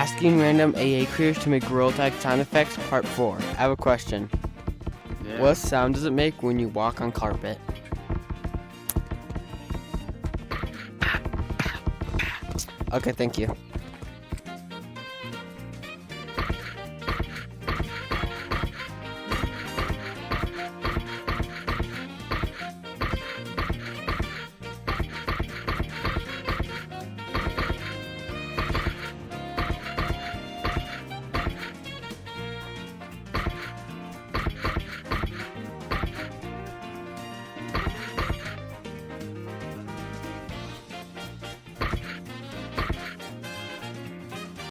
Asking random AA creators to make Gorilla Tag sound effects, part 4. I have a question. Yeah. What sound does it make when you walk on carpet? Okay, thank you.